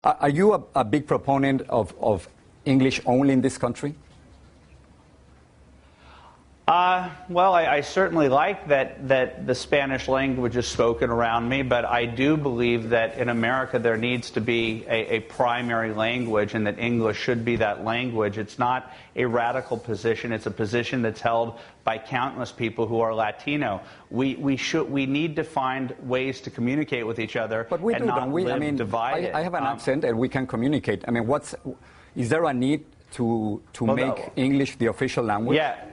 Are you a big proponent of English only in this country? Well, I certainly like that the Spanish language is spoken around me, but I do believe that in America there needs to be a primary language and that English should be that language. It's not a radical position. It's a position that's held by countless people who are Latino. We need to find ways to communicate with each other and not live divided. I have an accent and we can communicate. I mean, is there a need to make English the official language? Yeah.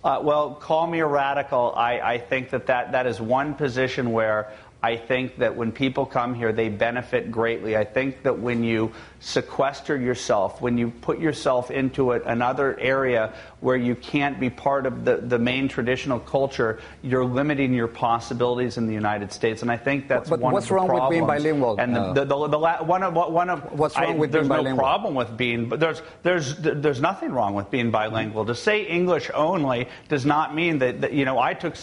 Well, call me a radical. I think that is one position where I think that when people come here, they benefit greatly. I think that when you sequester yourself, when you put yourself into another area where you can't be part of the main traditional culture, you're limiting your possibilities in the United States. And I think that's one of the problems. What's wrong with being bilingual? And what's wrong with being bilingual? There's no problem with being, but there's nothing wrong with being bilingual. To say English only does not mean that I took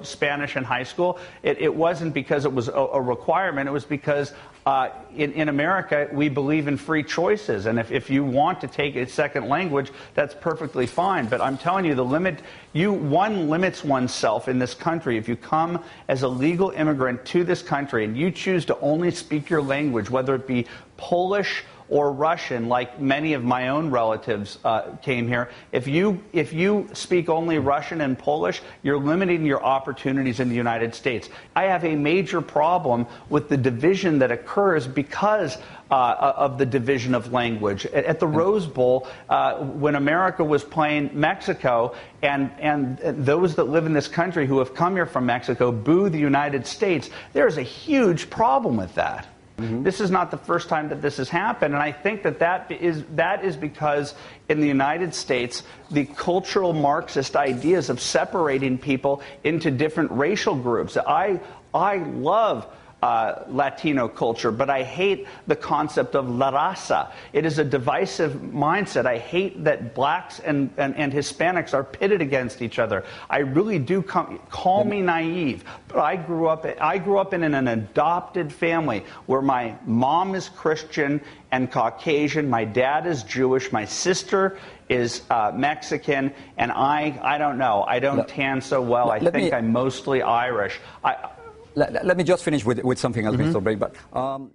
Spanish in high school. It wasn't because it was a requirement. It was because in America we believe in free choices, and if you want to take a second language, that's perfectly fine. But I'm telling you, one limits oneself in this country. If you come as a legal immigrant to this country and you choose to only speak your language, whether it be Polish or Russian, like many of my own relatives came here. If you speak only Russian and Polish, you're limiting your opportunities in the United States. I have a major problem with the division that occurs because of the division of language. At the Rose Bowl, when America was playing Mexico, and those that live in this country who have come here from Mexico boo the United States, there is a huge problem with that. Mm-hmm. This is not the first time that this has happened, and I think that is because in the United States, the cultural Marxist ideas of separating people into different racial groups. I love Latino culture, but I hate the concept of la raza. It is a divisive mindset. I hate that blacks and Hispanics are pitted against each other. I really do. Call me naive, but I grew up in an adopted family where my mom is Christian and Caucasian, my dad is Jewish, my sister is Mexican, and I don't know. I don't tan so well. I think I'm mostly Irish. Let me just finish with something else, Mr. Breitbart.